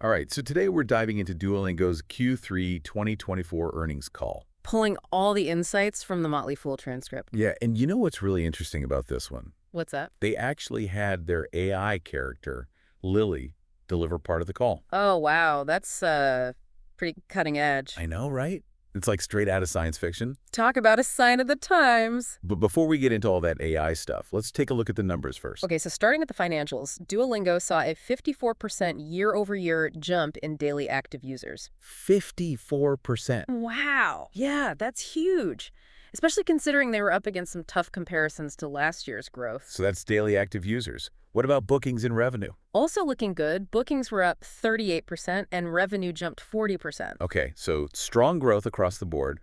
All right, so today we're diving into Duolingo's Q3 2024 earnings call. Pulling all the insights from the Motley Fool transcript. Yeah, and you know what's really interesting about this one? What's that? They actually had their AI character, Lilly, deliver part of the call. Oh, wow. That's pretty cutting edge. I know, right? It's like straight out of science fiction. Talk about a sign of the times. But before we get into all that AI stuff, let's take a look at the numbers first. Okay, so starting at the financials, Duolingo saw a 54% year-over-year jump in daily active users. 54%. Wow. Yeah, that's huge. Especially considering they were up against some tough comparisons to last year's growth. So that's daily active users. What about bookings and revenue? Also looking good, bookings were up 38% and revenue jumped 40%. Okay, so strong growth across the board.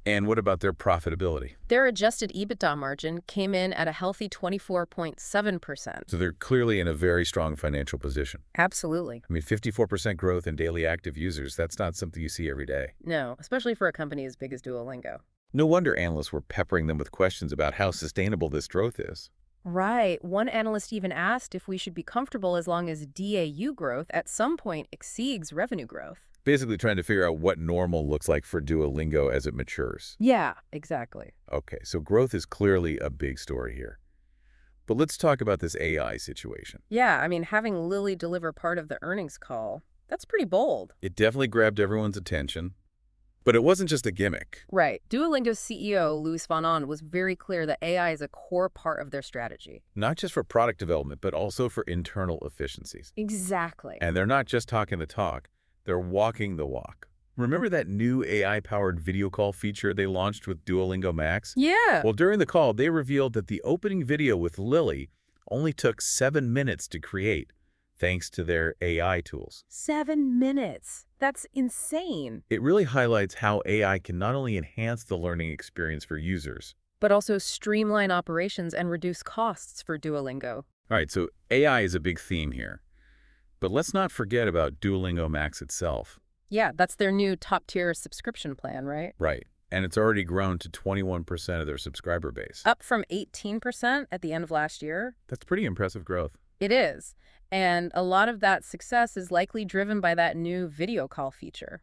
And what about their profitability? Their adjusted EBITDA margin came in at a healthy 24.7%. So they're clearly in a very strong financial position. Absolutely. I mean, 54% growth in daily active users, that's not something you see every day. No, especially for a company as big as Duolingo. No wonder analysts were peppering them with questions about how sustainable this growth is. Right. One analyst even asked if we should be comfortable as long as DAU growth at some point exceeds revenue growth. Basically trying to figure out what normal looks like for Duolingo as it matures. Yeah, exactly. Okay, so growth is clearly a big story here. But let's talk about this AI situation. Yeah, I mean, having Lilly deliver part of the earnings call, that's pretty bold. It definitely grabbed everyone's attention. But it wasn't just a gimmick. Right. Duolingo's CEO, Louis van Ahn, was very clear that AI is a core part of their strategy. Not just for product development, but also for internal efficiencies. Exactly. And they're not just talking the talk, they're walking the walk. Remember that new AI-powered video call feature they launched with Duolingo Max? Yeah. Well, during the call, they revealed that the opening video with Lilly only took 7 minutes to create, thanks to their AI tools. 7 minutes. That's insane. It really highlights how AI can not only enhance the learning experience for users, But also streamline operations and reduce costs for Duolingo. all right, so AI is a big theme here. But let's not forget about Duolingo Max itself. Yeah, that's their new top-tier subscription plan, right? Right. And it's already grown to 21% of their subscriber base. Up from 18% at the end of last year. That's pretty impressive growth. It is. And a lot of that success is likely driven by that new video call feature.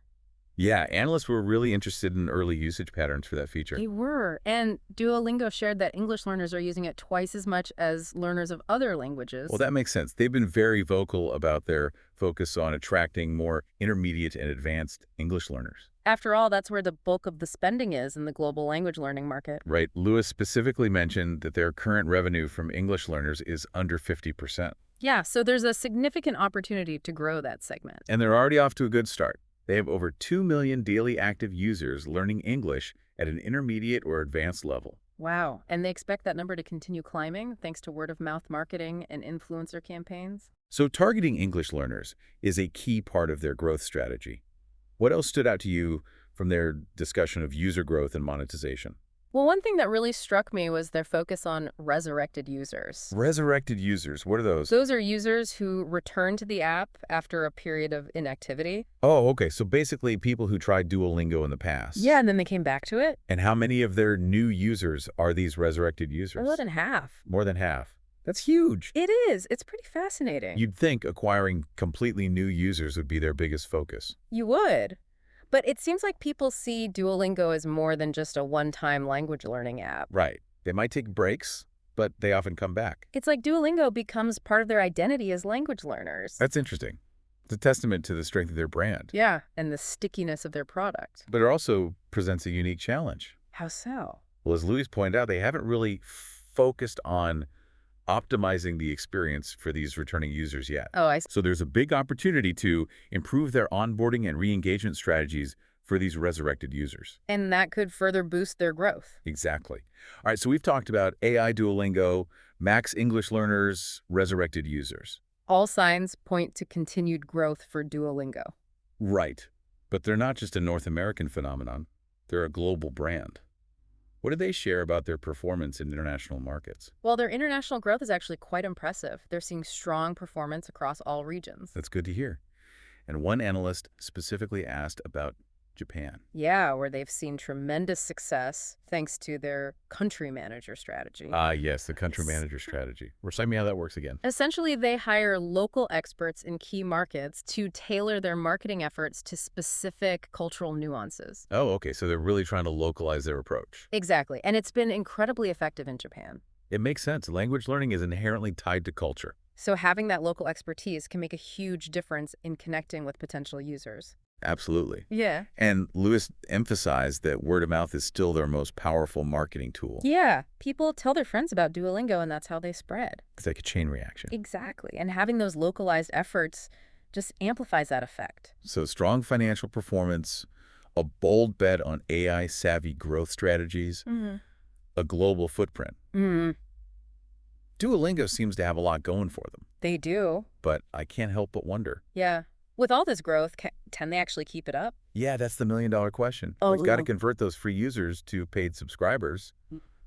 Yeah, analysts were really interested in early usage patterns for that feature. They were. And Duolingo shared that English learners are using it twice as much as learners of other languages. Well, that makes sense. They've been very vocal about their focus on attracting more intermediate and advanced English learners. After all, that's where the bulk of the spending is in the global language learning market. Right. Lewis specifically mentioned that their current revenue from English learners is under 50%. Yeah, so there's a significant opportunity to grow that segment. And they're already off to a good start. They have over 2 million daily active users learning English at an intermediate or advanced level. Wow. And they expect that number to continue climbing thanks to word-of-mouth marketing and influencer campaigns? So targeting English learners is a key part of their growth strategy. What else stood out to you from their discussion of user growth and monetization? Well, one thing that really struck me was their focus on resurrected users. Resurrected users, what are those? Those are users who return to the app after a period of inactivity. Oh, okay. So basically people who tried Duolingo in the past. Yeah, and then they came back to it. And how many of their new users are these resurrected users? More than half. More than half. That's huge. It is. It's pretty fascinating. You'd think acquiring completely new users would be their biggest focus. You would. But it seems like people see Duolingo as more than just a one-time language learning app. Right. They might take breaks, but they often come back. It's like Duolingo becomes part of their identity as language learners. That's interesting. It's a testament to the strength of their brand. Yeah, and the stickiness of their product. But it also presents a unique challenge. How so? Well, as Louis pointed out, they haven't really focused on optimizing the experience for these returning users yet. Oh, I see. So there's a big opportunity to improve their onboarding and re-engagement strategies for these resurrected users. And that could further boost their growth. Exactly. All right, so we've talked about AI Duolingo, Max English learners, resurrected users. All signs point to continued growth for Duolingo. Right. But they're not just a North American phenomenon. They're a global brand. What do they share about their performance in international markets? Well, their international growth is actually quite impressive. They're seeing strong performance across all regions. That's good to hear. And one analyst specifically asked about Japan. Yeah, where they've seen tremendous success thanks to their country manager strategy. Ah, yes, the country S- manager strategy. Remind me how that works again. Essentially, they hire local experts in key markets to tailor their marketing efforts to specific cultural nuances. Oh, okay, so they're really trying to localize their approach. Exactly. And it's been incredibly effective in Japan. It makes sense. Language learning is inherently tied to culture. So having that local expertise can make a huge difference in connecting with potential users. Absolutely. Yeah. And Lewis emphasized that word of mouth is still their most powerful marketing tool. Yeah. People tell their friends about Duolingo, and that's how they spread. It's like a chain reaction. Exactly. And having those localized efforts just amplifies that effect. So strong financial performance, a bold bet on AI-savvy growth strategies, Mm-hmm. a global footprint. Mm-hmm. Duolingo seems to have a lot going for them, They do. but I can't help but wonder. Yeah. With all this growth, can they actually keep it up? Yeah, that's the million-dollar question. Oh, They've got to yeah. convert those free users to paid subscribers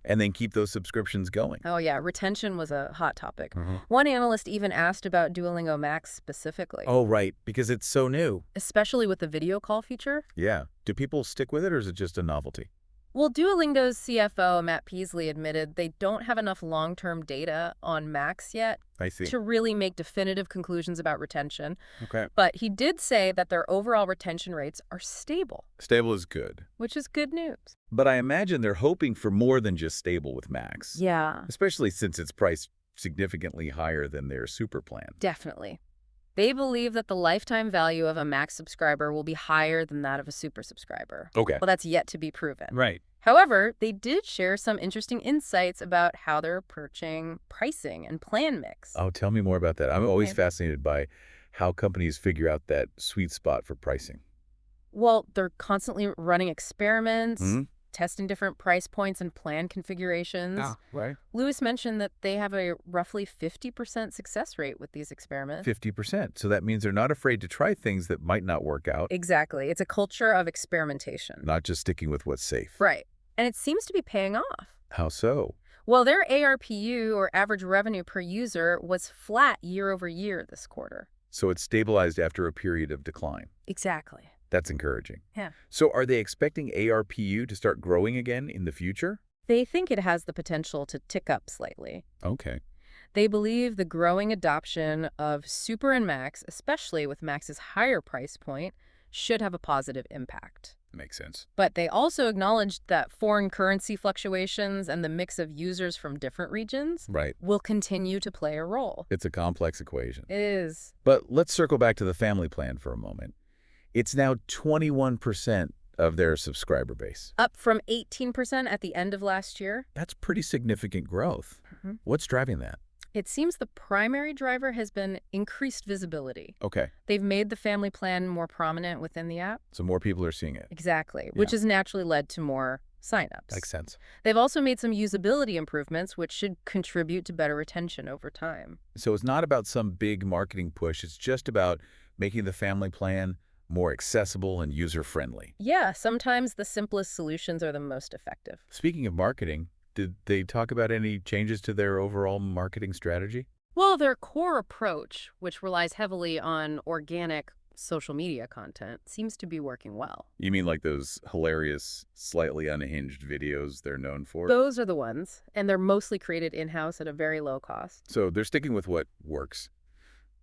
and then keep those subscriptions going. Oh, yeah. Retention was a hot topic. Mhm. One analyst even asked about Duolingo Max specifically, Oh, right, because it's so new. especially with the video call feature. Yeah. Do people stick with it, or is it just a novelty? Well, Duolingo's CFO, Matt Peasley, admitted they don't have enough long-term data on Max yet I see. to really make definitive conclusions about retention. Okay. But he did say that their overall retention rates are stable, Stable is good. which is good news. But I imagine they're hoping for more than just stable with Max. Yeah, Especially since it's priced significantly higher than their super plan. definitely. They believe that the lifetime value of a Max subscriber will be higher than that of a super subscriber. Okay. Well, that's yet to be proven. Right. However, they did share some interesting insights about how they're approaching pricing and plan mix. Oh, tell me more about that. I'm always Okay. fascinated by how companies figure out that sweet spot for pricing. Well, they're constantly running experiments, Hmm? testing different price points and plan configurations. Right. Lewis mentioned that they have a roughly 50% success rate with these experiments. 50%. So that means they're not afraid to try things that might not work out, Exactly. It's a culture of experimentation. not just sticking with what's safe. Right. And it seems to be paying off. How so? Well, their ARPU, or average revenue per user, was flat year over year this quarter. So it's stabilized after a period of decline. Exactly. That's encouraging. Yeah. So are they expecting ARPU to start growing again in the future? They think it has the potential to tick up slightly. Okay. They believe the growing adoption of Super and Max, especially with Max's higher price point, should have a positive impact. Makes sense. But they also acknowledged that foreign currency fluctuations and the mix of users from different regions Right. will continue to play a role. It's a complex equation. It is. But let's circle back to the family plan for a moment. It's now 21% of their subscriber base. Up from 18% at the end of last year. That's pretty significant growth. Mhm. What's driving that? It seems the primary driver has been increased visibility. Okay. They've made the family plan more prominent within the app. So more people are seeing it. Exactly, which has naturally led to more signups. Makes sense. They've also made some usability improvements, which should contribute to better retention over time. So it's not about some big marketing push. It's just about making the family plan more accessible and user-friendly. Yeah, sometimes the simplest solutions are the most effective. Speaking of marketing, did they talk about any changes to their overall marketing strategy? Well, their core approach, which relies heavily on organic social media content, seems to be working well. You mean like those hilarious, slightly unhinged videos they're known for? Those are the ones, and they're mostly created in-house at a very low cost. So they're sticking with what works.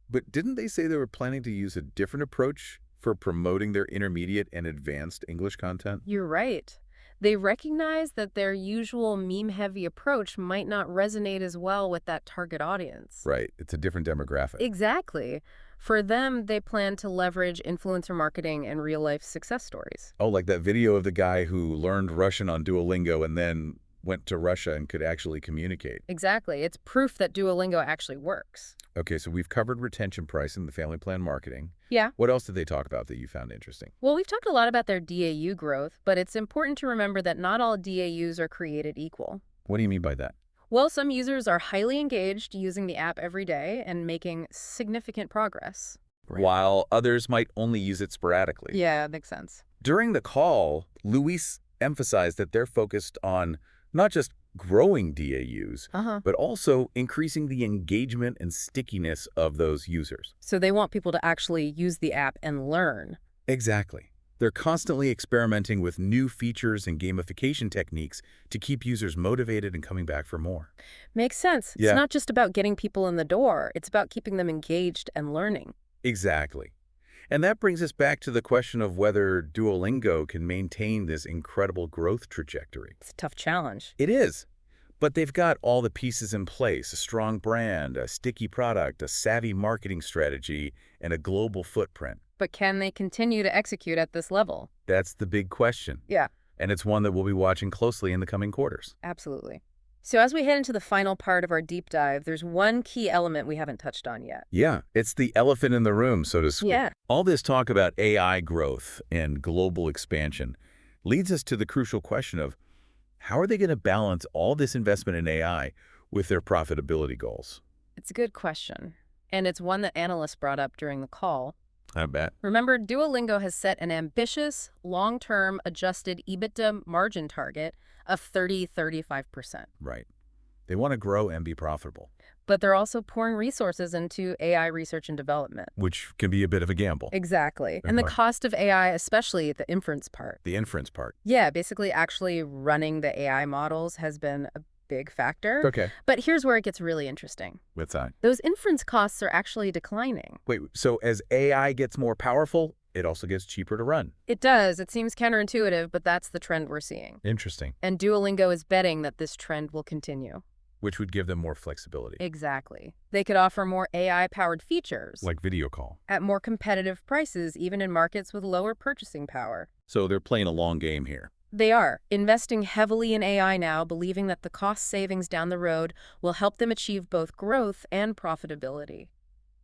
But didn't they say they were planning to use a different approach for promoting their intermediate and advanced English content? You're right. They recognize that their usual meme-heavy approach might not resonate as well with that target audience. Right. It's a different demographic. Exactly. For them, they plan to leverage influencer marketing and real-life success stories. Oh, like that video of the guy who learned Russian on Duolingo and then went to Russia and could actually communicate. Exactly. It's proof that Duolingo actually works. Okay, so we've covered retention pricing, the family plan marketing. Yeah. What else did they talk about that you found interesting? Well, we've talked a lot about their DAU growth, but it's important to remember that not all DAUs are created equal. What do you mean by that? Well, some users are highly engaged using the app every day and making significant progress. While others might only use it sporadically. Yeah, that makes sense. During the call, Luis emphasized that they're focused on not just growing DAUs, but also increasing the engagement and stickiness of those users. So they want people to actually use the app and learn. Exactly. They're constantly experimenting with new features and gamification techniques to keep users motivated and coming back for more. Makes sense. It's Yeah, not just about getting people in the door. It's about keeping them engaged and learning. exactly. And that brings us back to the question of whether Duolingo can maintain this incredible growth trajectory. It's a tough challenge. It is. But they've got all the pieces in place, a strong brand, a sticky product, a savvy marketing strategy, and a global footprint. But can they continue to execute at this level? That's the big question. Yeah, And it's one that we'll be watching closely in the coming quarters. absolutely. So as we head into the final part of our deep dive, there's one key element we haven't touched on yet. Yeah, it's the elephant in the room, so to speak. Yeah. All this talk about AI growth and global expansion leads us to the crucial question of how are they going to balance all this investment in AI with their profitability goals? It's a good question. And it's one that analysts brought up during the call. I bet. Remember, Duolingo has set an ambitious, long-term adjusted EBITDA margin target of 30–35%. Right. They want to grow and be profitable, But they're also pouring resources into AI research and development. which can be a bit of a gamble. Exactly. And the Right. cost of AI, especially the inference part. The inference part. Yeah, basically actually running the AI models has been a big factor. Okay. But here's where it gets really interesting. What's that? Those inference costs are actually declining. Wait, so as AI gets more powerful, it also gets cheaper to run. It does. It seems counterintuitive, but that's the trend we're seeing. Interesting. And Duolingo is betting that this trend will continue. Which would give them more flexibility. Exactly. They could offer more AI-powered features Like video call. at more competitive prices, even in markets with lower purchasing power. So they're playing a long game here. They are investing heavily in AI now, believing that the cost savings down the road will help them achieve both growth and profitability.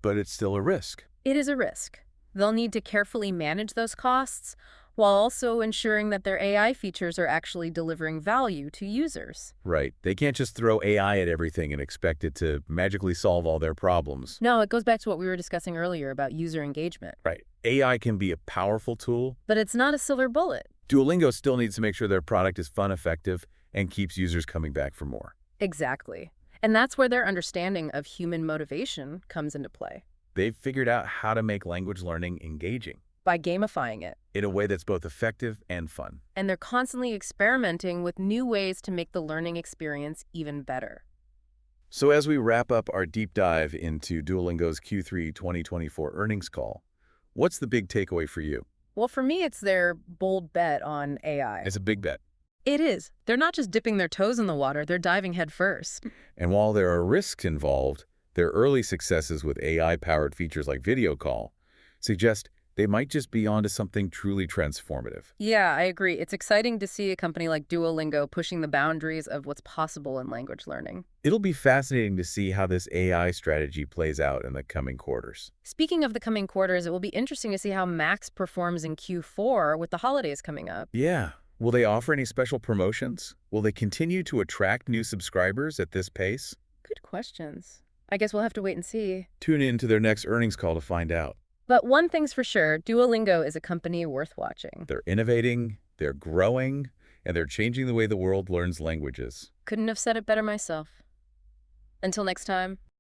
But it's still a risk. It is a risk. They'll need to carefully manage those costs while also ensuring that their AI features are actually delivering value to users. Right. They can't just throw AI at everything and expect it to magically solve all their problems. No, it goes back to what we were discussing earlier about user engagement. Right. AI can be a powerful tool. But it's not a silver bullet. Duolingo still needs to make sure their product is fun, effective, and keeps users coming back for more. Exactly. And that's where their understanding of human motivation comes into play. They've figured out how to make language learning engaging By gamifying it. in a way that's both effective and fun. And they're constantly experimenting with new ways to make the learning experience even better. So as we wrap up our deep dive into Duolingo's Q3 2024 earnings call, what's the big takeaway for you? Well, for me, it's their bold bet on AI. It's a big bet. It is. They're not just dipping their toes in the water, they're diving headfirst. And while there are risks involved, their early successes with AI-powered features like video call suggest they might just be onto something truly transformative. Yeah, I agree. It's exciting to see a company like Duolingo pushing the boundaries of what's possible in language learning. It'll be fascinating to see how this AI strategy plays out in the coming quarters. Speaking of the coming quarters, it will be interesting to see how Max performs in Q4 with the holidays coming up. Yeah. Will they offer any special promotions? Will they continue to attract new subscribers at this pace? Good questions. I guess we'll have to wait and see. Tune in to their next earnings call to find out. But one thing's for sure, Duolingo is a company worth watching. They're innovating, they're growing, and they're changing the way the world learns languages. Couldn't have said it better myself. Until next time.